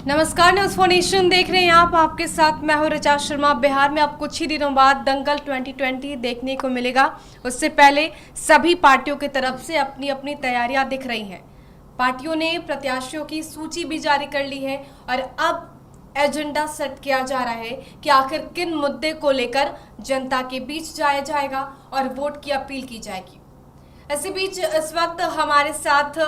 नमस्कार, news for nation देख रहे हैं आप। आपके साथ मैं हूं ऋचा शर्मा। बिहार में अब कुछ ही दिनों बाद दंगल 2020 देखने को मिलेगा। उससे पहले सभी पार्टियों की तरफ से अपनी अपनी तैयारियां दिख रही हैं। पार्टियों ने प्रत्याशियों की सूची भी जारी कर ली है और अब एजेंडा सेट किया जा रहा है कि आखिर किन मुद्दे को लेकर जनता के बीच जाया जाएगा और वोट की अपील की जाएगी। इसी बीच इस वक्त हमारे साथ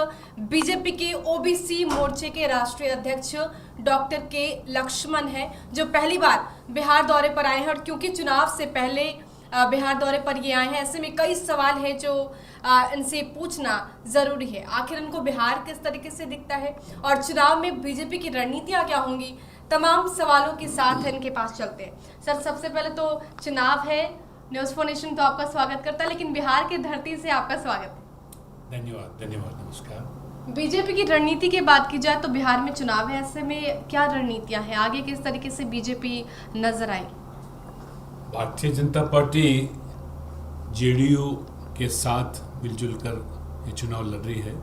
बीजेपी के ओबीसी मोर्चे के राष्ट्रीय अध्यक्ष डॉक्टर के लक्ष्मण हैं, जो पहली बार बिहार दौरे पर आए हैं। और क्योंकि चुनाव से पहले बिहार दौरे पर ये आए हैं, ऐसे में कई सवाल हैं जो इनसे पूछना जरूरी है। आखिर इनको बिहार किस तरीके से दिखता है और चुनाव में बीजेपी की रणनीतियां क्या होंगी, तमाम सवालों के साथ इनके पास चलते हैं। सर, सबसे पहले तो चुनाव है, न्यूज़ फॉर नेशन तो आपका स्वागत करता है, लेकिन बिहार की धरती से आपका स्वागत है। धन्यवाद, नमस्कार। बीजेपी की रणनीति की बात की जाए तो बिहार में चुनाव है, ऐसे में क्या रणनीतियां हैं, आगे किस तरीके से बीजेपी नजर आएगी? भारतीय जनता पार्टी जेडीयू के साथ मिलजुल कर ये चुनाव लड़ रही है।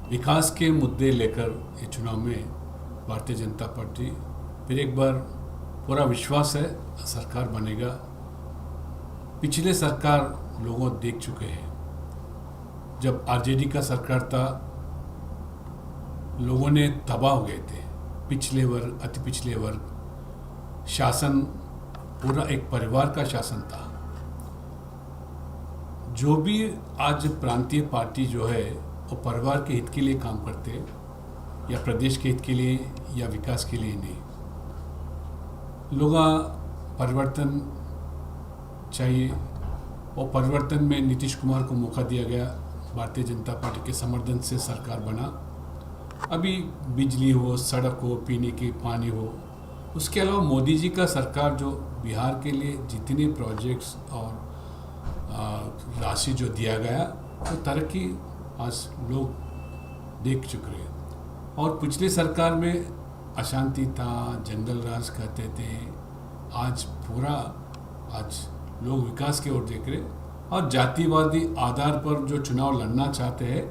विकास के मुद्दे लेकर ये चुनाव में भारतीय जनता पार्टी फिर एक बार पूरा विश्वास है सरकार बनेगा। पिछले सरकार लोगों देख चुके हैं। जब आरजेडी का सरकार था, लोगों ने तबाह हो गए थे। पिछले वर्ग, अति पिछले वर्ग, शासन पूरा एक परिवार का शासन था। जो भी आज प्रांतीय पार्टी जो है वो परिवार के हित के लिए काम करते हैं, या प्रदेश के हित के लिए या विकास के लिए नहीं। लोग परिवर्तन चाहिए और परिवर्तन में नीतीश कुमार को मौका दिया गया। भारतीय जनता पार्टी के समर्थन से सरकार बना। अभी बिजली हो, सड़क हो, पीने के पानी हो, उसके अलावा मोदी जी का सरकार जो बिहार के लिए जितने प्रोजेक्ट्स और राशि जो दिया गया, तो तरक्की आज लोग देख चुके हैं। और पिछली सरकार में अशांति था, जंगल राज कहते थे। आज लोग विकास की ओर देख रहे, और जातिवादी आधार पर जो चुनाव लड़ना चाहते हैं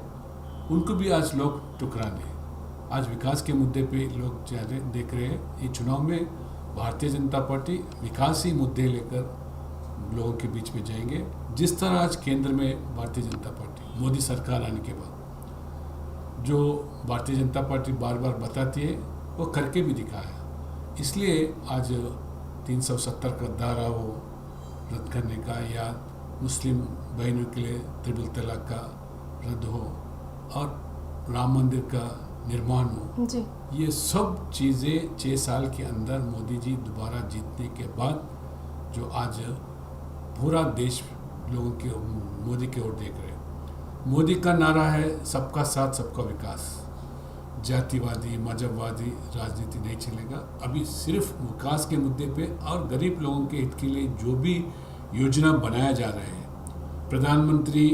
उनको भी आज लोग ठुकरा दें। आज विकास के मुद्दे पे लोग ज़्यादा देख रहे हैं। ये चुनाव में भारतीय जनता पार्टी विकासी मुद्दे लेकर लोगों के बीच में जाएंगे। जिस तरह आज केंद्र में भारतीय जनता पार्टी मोदी सरकार आने के बाद जो भारतीय जनता पार्टी बार बार बताती है वो करके भी दिखाया। इसलिए आज 370 का धारा हो रद्द करने का, या मुस्लिम बहनों के लिए ट्रिपल तलाक का रद्द हो, और राम मंदिर का निर्माण हो जी। ये सब चीज़ें 6 साल के अंदर मोदी जी दोबारा जीतने के बाद जो आज पूरा देश लोगों के मोदी की ओर देख रहे हैं। मोदी का नारा है सबका साथ सबका विकास। जातिवादी मजहबवादी राजनीति नहीं चलेगा। अभी सिर्फ विकास के मुद्दे पे और गरीब लोगों के हित के लिए जो भी योजना बनाया जा रहे हैं, प्रधानमंत्री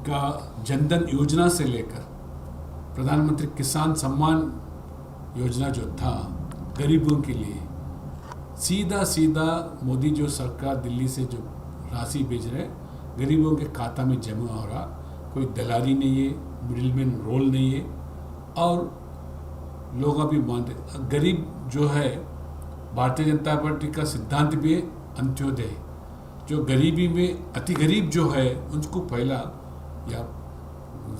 का जनधन योजना से लेकर प्रधानमंत्री किसान सम्मान योजना जो था गरीबों के लिए, सीधा सीधा मोदी जो सरकार दिल्ली से जो राशि भेज रहे गरीबों के खाता में जमा हो रहा। कोई दलाली नहीं है, मिडिलमैन रोल नहीं है, और लोग अभी मानते। गरीब जो है, भारतीय जनता पार्टी का सिद्धांत भी है अंत्योदय। जो गरीबी में अति गरीब जो है उनको पहला या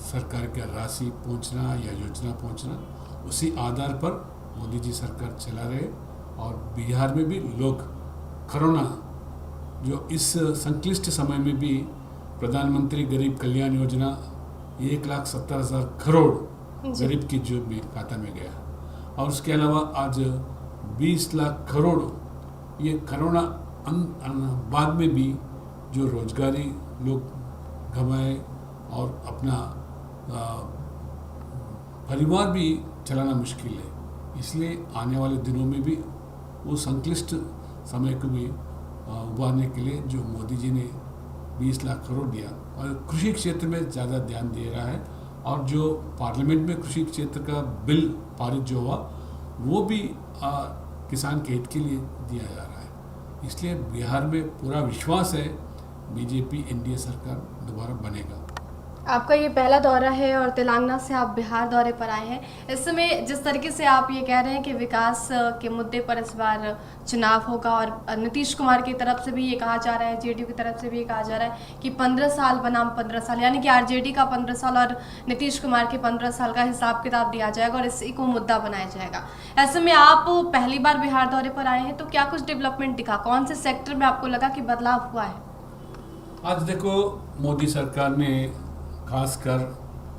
सरकार का राशि पहुंचना या योजना पहुंचना, उसी आधार पर मोदी जी सरकार चला रहे। और बिहार में भी लोग कोरोना जो इस संक्लिष्ट समय में भी प्रधानमंत्री गरीब कल्याण योजना 1,70,000 करोड़ गरीब की जेब में खाता में गया, और उसके अलावा आज 20 लाख करोड़ ये कोरोना बाद में भी जो रोजगारी लोग गंवाए और अपना परिवार भी चलाना मुश्किल है। इसलिए आने वाले दिनों में भी वो संक्लिष्ट समय को भी उबारने के लिए जो मोदी जी ने 20 लाख करोड़ दिया, और कृषि क्षेत्र में ज़्यादा ध्यान दे रहा है। और जो पार्लियामेंट में कृषि क्षेत्र का बिल पारित जो हुआ वो भी किसान के हित के लिए दिया जा रहा है। इसलिए बिहार में पूरा विश्वास है बीजेपी एनडीए सरकार दोबारा बनेगा। आपका ये पहला दौरा है और तेलंगाना से आप बिहार दौरे पर आए हैं। इस समय जिस तरीके से आप ये कह रहे हैं कि विकास के मुद्दे पर इस बार चुनाव होगा और नीतीश कुमार की तरफ से भी ये कहा जा रहा है, जेडीयू की तरफ से भी ये कहा जा रहा है कि 15 साल बनाम 15 साल, यानी कि आरजेडी का 15 साल और नीतीश कुमार के 15 साल का हिसाब किताब दिया जाएगा और इसी को मुद्दा बनाया जाएगा। ऐसे में आप पहली बार बिहार दौरे पर आए हैं, तो क्या कुछ डेवलपमेंट दिखा, कौन से सेक्टर में आपको लगा कि बदलाव हुआ है? आज देखो, मोदी सरकार ने खासकर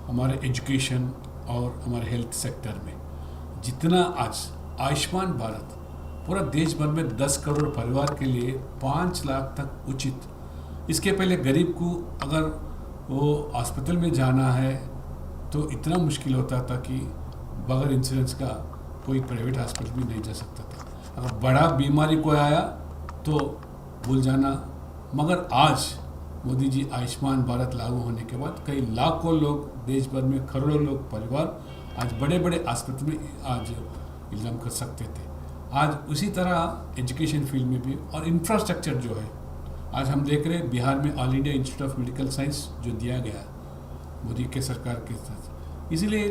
हमारे एजुकेशन और हमारे हेल्थ सेक्टर में जितना आज आयुष्मान भारत पूरा देश भर में 10 करोड़ परिवार के लिए 5 लाख तक उचित, इसके पहले गरीब को अगर वो अस्पताल में जाना है तो इतना मुश्किल होता था कि बगैर इंश्योरेंस का कोई प्राइवेट हॉस्पिटल भी नहीं जा सकता था। अगर बड़ा बीमारी कोई आया तो भूल जाना। मगर आज मोदी जी आयुष्मान भारत लागू होने के बाद कई लाखों लोग, देश भर में करोड़ों लोग परिवार आज बड़े बड़े अस्पताल में आज इलाज कर सकते थे। आज उसी तरह एजुकेशन फील्ड में भी और इंफ्रास्ट्रक्चर जो है, आज हम देख रहे हैं बिहार में all India institute of medical science जो दिया गया मोदी के सरकार के साथ, इसलिए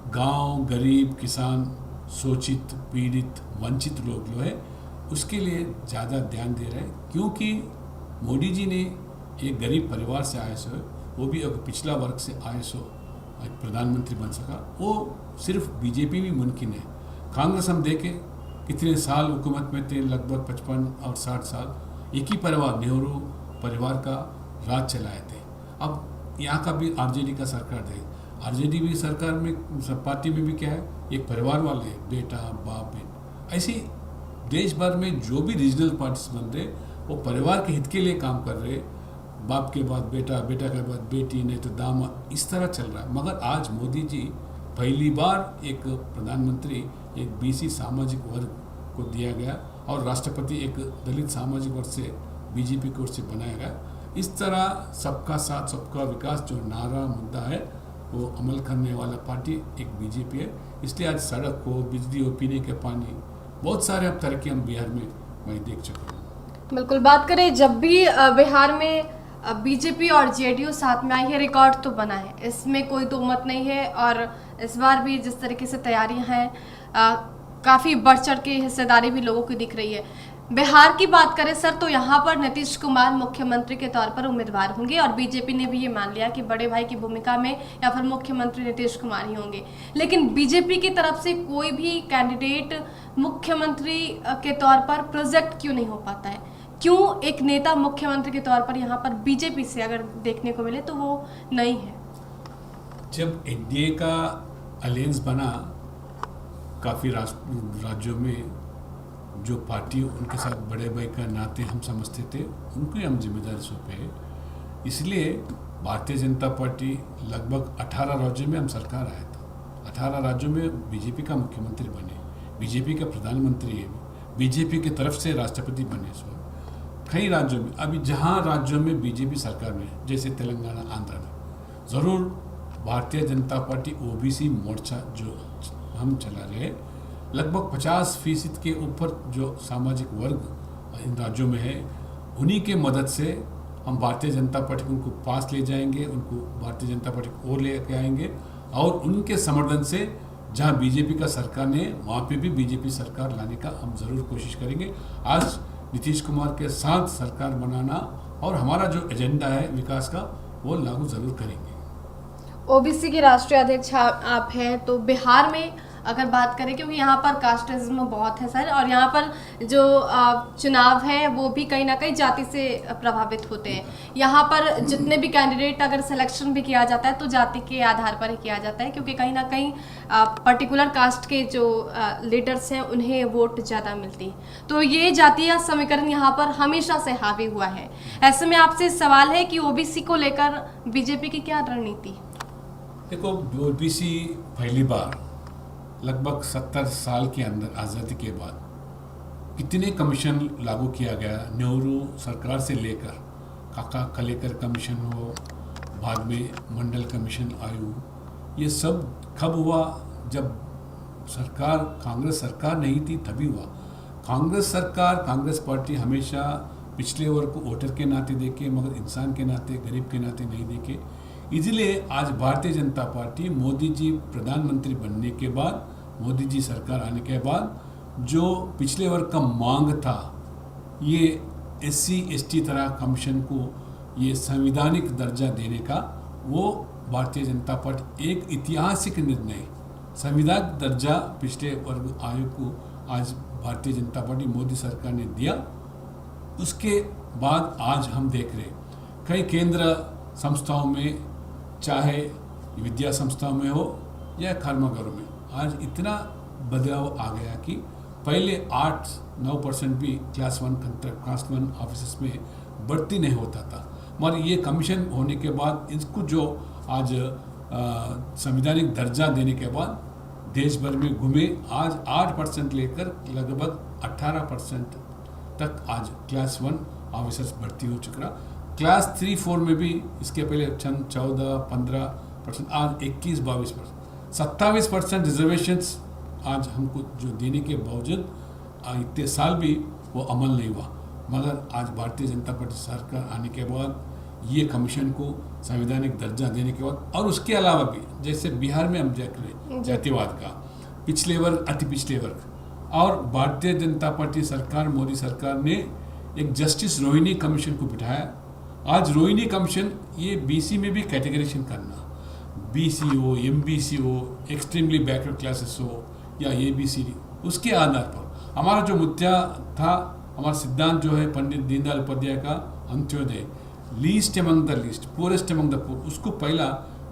गांव, गरीब, किसान, शोषित, पीड़ित, वंचित लोग जो है उसके लिए ज़्यादा ध्यान दे रहे हैं, क्योंकि मोदी जी ने एक गरीब परिवार से आए सो, वो भी एक पिछला वर्ग से आए सो एक प्रधानमंत्री बन सका। वो सिर्फ बीजेपी भी मुमकिन है। कांग्रेस हम देखें कितने साल हुकूमत में थे, लगभग 55 और 60 साल एक ही परिवार, नेहरू परिवार का राज चलाए थे। अब यहाँ का भी आरजेडी का सरकार थे, आरजेडी भी सरकार में, पार्टी में भी क्या है, एक परिवार वाले, बेटा बाप बेट, ऐसी देश भर में जो भी रीजनल पार्टीज बन रहे वो परिवार के हित के लिए काम कर रहे। बाप के बाद बेटा, बेटा के बाद बेटी, नहीं तो दामाद, इस तरह चल रहा है। मगर आज मोदी जी पहली बार एक प्रधानमंत्री एक बीसी सामाजिक वर्ग को दिया गया और राष्ट्रपति एक दलित सामाजिक वर्ग से बीजेपी की ओर से बनाया गया। इस तरह सबका साथ सबका विकास जो नारा मुद्दा है वो अमल करने वाला पार्टी एक बीजेपी है। इसलिए आज सड़क हो, बिजली हो, पीने के पानी, बहुत सारे अब तरक्की हम बिहार में मैं देख चुका हूँ। बिल्कुल, बात करें जब भी बिहार में बीजेपी और जेडीयू साथ में आई है, रिकॉर्ड तो बना है, इसमें कोई दो मत नहीं है। और इस बार भी जिस तरीके से तैयारियां हैं, काफ़ी बढ़ चढ़ के हिस्सेदारी भी लोगों की दिख रही है। बिहार की बात करें सर, तो यहाँ पर नीतीश कुमार मुख्यमंत्री के तौर पर उम्मीदवार होंगे और बीजेपी ने भी ये मान लिया कि बड़े भाई की भूमिका में या फिर मुख्यमंत्री नीतीश कुमार ही होंगे। लेकिन बीजेपी की तरफ से कोई भी कैंडिडेट मुख्यमंत्री के तौर पर प्रोजेक्ट क्यों नहीं हो पाता है? क्यों एक नेता मुख्यमंत्री के तौर पर यहाँ पर बीजेपी से अगर देखने को मिले तो वो नहीं है? जब एनडीए का अलायंस बना, काफ़ी राज्यों में जो पार्टी उनके साथ बड़े भाई का नाते हम समझते थे, उनको ही हम जिम्मेदारी सौंपे। इसलिए भारतीय जनता पार्टी लगभग 18 राज्यों में हम सरकार आया था, 18 राज्यों में बीजेपी का मुख्यमंत्री बने, बीजेपी का प्रधानमंत्री है, बीजेपी की तरफ से राष्ट्रपति बने। सो कई राज्यों में, अभी जहाँ राज्यों में बीजेपी सरकार में, जैसे तेलंगाना, आंध्र में, ज़रूर भारतीय जनता पार्टी ओबीसी मोर्चा जो हम चला रहे, लगभग 50% के ऊपर जो सामाजिक वर्ग इन राज्यों में है, उन्हीं के मदद से हम भारतीय जनता पार्टी को उनको पास ले जाएंगे, उनको भारतीय जनता पार्टी को और लेके आएंगे और उनके समर्थन से जहां बीजेपी का सरकार ने वहां पे भी बीजेपी सरकार लाने का हम ज़रूर कोशिश करेंगे। आज नीतीश कुमार के साथ सरकार बनाना और हमारा जो एजेंडा है विकास का, वो लागू ज़रूर करेंगे। ओबीसी के राष्ट्रीय अध्यक्ष आप हैं, तो बिहार में अगर बात करें, क्योंकि यहाँ पर कास्टिज्म बहुत है सर, और यहाँ पर जो चुनाव है वो भी कहीं ना कहीं जाति से प्रभावित होते हैं। यहाँ पर जितने भी कैंडिडेट अगर सिलेक्शन भी किया जाता है तो जाति के आधार पर ही किया जाता है, क्योंकि कहीं ना कहीं पर्टिकुलर कास्ट के जो लीडर्स हैं उन्हें वोट ज़्यादा मिलती है। तो ये जातीय समीकरण यहाँ पर हमेशा से हावी हुआ है। ऐसे में आपसे सवाल है कि ओबीसी को लेकर बीजेपी की क्या रणनीति? देखो, ओबीसी पहली बार लगभग 70 साल के अंदर आज़ादी के बाद कितने कमीशन लागू किया गया, नेहरू सरकार से लेकर काका कलेकर कमीशन हो, बाद में मंडल कमीशन आयोग, ये सब कब हुआ? जब सरकार कांग्रेस सरकार नहीं थी तभी हुआ। कांग्रेस सरकार, कांग्रेस पार्टी हमेशा पिछले वर्ग को वोटर के नाते देखे, मगर इंसान के नाते, गरीब के नाते नहीं देखे। इसलिए आज भारतीय जनता पार्टी मोदी जी प्रधानमंत्री बनने के बाद, मोदी जी सरकार आने के बाद जो पिछले वर्ग का मांग था, ये SC/ST तरह कमीशन को ये संवैधानिक दर्जा देने का, वो भारतीय जनता पार्टी एक ऐतिहासिक निर्णय संविधानिक दर्जा पिछले वर्ग आयोग को आज भारतीय जनता पार्टी मोदी सरकार ने दिया। उसके बाद आज हम देख रहे कई केंद्र संस्थाओं में, चाहे विद्या संस्थाओं में हो या कर्मकारों में, आज इतना बदलाव आ गया कि पहले 8-9% भी क्लास 1 ऑफिसर्स में भर्ती नहीं होता था, मगर ये कमीशन होने के बाद इसको जो आज संवैधानिक दर्जा देने के बाद देश भर में घूमे, आज 8% लेकर लगभग 18% तक आज क्लास 1 ऑफिसर्स भर्ती हो चुका। क्लास 3-4 में भी इसके पहले 14-15%, आज 21-22%, 27% रिजर्वेशंस आज हमको जो देने के बावजूद इतने साल भी वो अमल नहीं हुआ। मगर आज भारतीय जनता पार्टी सरकार आने के बाद ये कमीशन को संवैधानिक दर्जा देने के बाद, और उसके अलावा भी जैसे बिहार में हम देख रहे जातिवाद का, पिछले वर्ग, अति पिछले वर्ग, और भारतीय जनता पार्टी सरकार, मोदी सरकार ने एक जस्टिस रोहिणी कमीशन को बिठाया। आज रोहिणी कमीशन ये BC में भी कैटेगराइजेशन करना, BC हो, MBC हो, एक्सट्रीमली बैकवर्ड क्लासेस हो या ABCD, उसके आधार पर हमारा जो मुद्दा था, हमारा सिद्धांत जो है पंडित दीनदयाल उपाध्याय का Antyodaya, least among the least, poorest among the poor, उसको पहला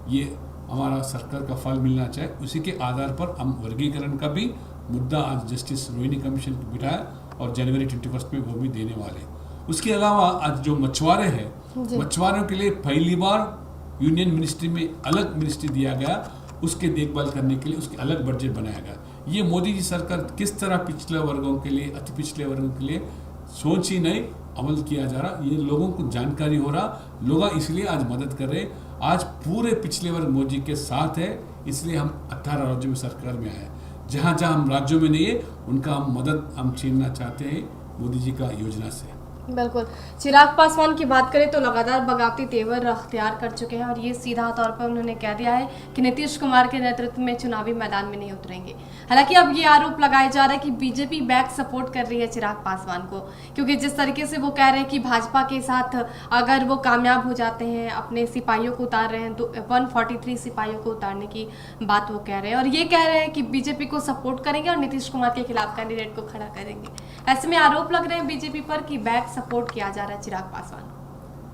ये हमारा सरकार का फल मिलना चाहिए। उसी के आधार पर हम वर्गीकरण का भी मुद्दा आज जस्टिस रोहिणी कमीशन को बिठाया और जनवरी 21 में वो भी देने वाले। उसके अलावा आज जो मछुआरे हैं, मछुआरों के लिए पहली बार यूनियन मिनिस्ट्री में अलग मिनिस्ट्री दिया गया, उसके देखभाल करने के लिए उसके अलग बजट बनाया गया। ये मोदी जी सरकार किस तरह पिछले वर्गों के लिए, अति पिछले वर्गों के लिए सोच ही नहीं, अमल किया जा रहा, ये लोगों को जानकारी हो रहा, लोग इसलिए आज मदद कर रहे। आज पूरे पिछले वर्ग मोदी के साथ है, इसलिए हम 18 राज्यों में सरकार में आए। जहाँ जहाँ हम राज्यों में नहीं है, उनका हम मदद हम छीनना चाहते हैं मोदी जी का योजना से। बिल्कुल। चिराग पासवान की बात करें तो लगातार बगावती तेवर अख्तियार कर चुके हैं और ये सीधा तौर पर उन्होंने कह दिया है कि नीतीश कुमार के नेतृत्व में चुनावी मैदान में नहीं उतरेंगे। हालांकि अब ये आरोप लगाया जा रहा है कि बीजेपी बैक सपोर्ट कर रही है चिराग पासवान को, क्योंकि जिस तरीके से वो कह रहे हैं कि भाजपा के साथ अगर वो कामयाब हो जाते हैं, अपने सिपाहियों को उतार रहे हैं, तो 143 सिपाहियों को उतारने की बात वो कह रहे हैं, और ये कह रहे हैं कि बीजेपी को सपोर्ट करेंगे और नीतीश कुमार के खिलाफ कैंडिडेट को खड़ा करेंगे। ऐसे में आरोप लग रहे हैं बीजेपी पर कि बैक सपोर्ट किया जा रहा है चिराग पासवान।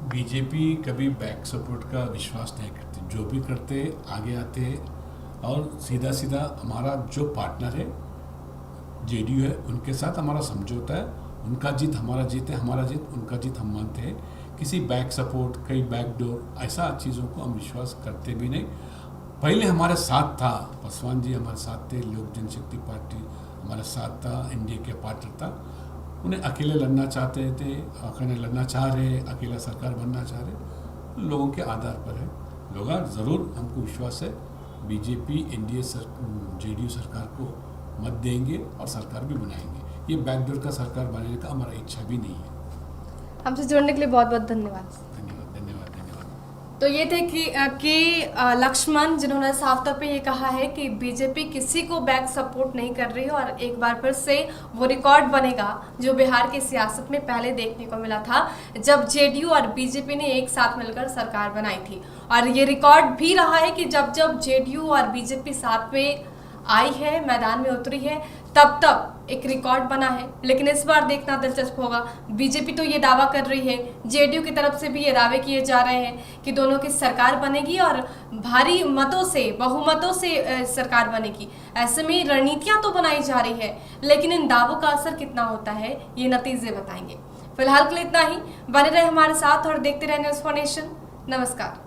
बीजेपी कभी बैक सपोर्ट का विश्वास नहीं करती, जो भी करते आगे आते हैं, और सीधा सीधा हमारा जो पार्टनर है JDU है, उनके साथ हमारा समझौता है, उनका जीत हमारा जीत है, हमारा जीत उनका जीत हम मानते हैं। किसी बैक सपोर्ट, कई बैक डोर, ऐसा चीज़ों को हम विश्वास करते भी नहीं। पहले हमारे साथ था पासवान जी, हमारे साथ थे, लोक जनशक्ति पार्टी हमारे साथ था, NDA के पार्टनर था। उन्हें अकेले लड़ना चाहते थे, अकेले लड़ना चाह रहे, अकेला सरकार बनना चाह रहे, लोगों के आधार पर है। लोग ज़रूर, हमको विश्वास है बीजेपी NDA JDU सरकार को मत देंगे और सरकार भी बनाएंगे। ये बैकडोर का सरकार बनाने का हमारा इच्छा भी नहीं है। हमसे जुड़ने के लिए बहुत बहुत धन्यवाद। तो ये थे कि लक्ष्मण, जिन्होंने साफ तौर पे ये कहा है कि बीजेपी किसी को बैक सपोर्ट नहीं कर रही है, और एक बार फिर से वो रिकॉर्ड बनेगा जो बिहार की सियासत में पहले देखने को मिला था, जब JDU और बीजेपी ने एक साथ मिलकर सरकार बनाई थी। और ये रिकॉर्ड भी रहा है कि जब जब JDU और बीजेपी साथ में आई है, मैदान में उतरी है, तब तब एक रिकॉर्ड बना है। लेकिन इस बार देखना दिलचस्प होगा। बीजेपी तो ये दावा कर रही है, JDU की तरफ से भी ये दावे किए जा रहे हैं कि दोनों की सरकार बनेगी और भारी मतों से, बहुमतों से सरकार बनेगी। ऐसे में रणनीतियां तो बनाई जा रही है, लेकिन इन दावों का असर कितना होता है, ये नतीजे बताएंगे। फिलहाल के लिए इतना ही। बने रहे हमारे साथ और देखते रहे न्यूज़4 नेशन। नमस्कार।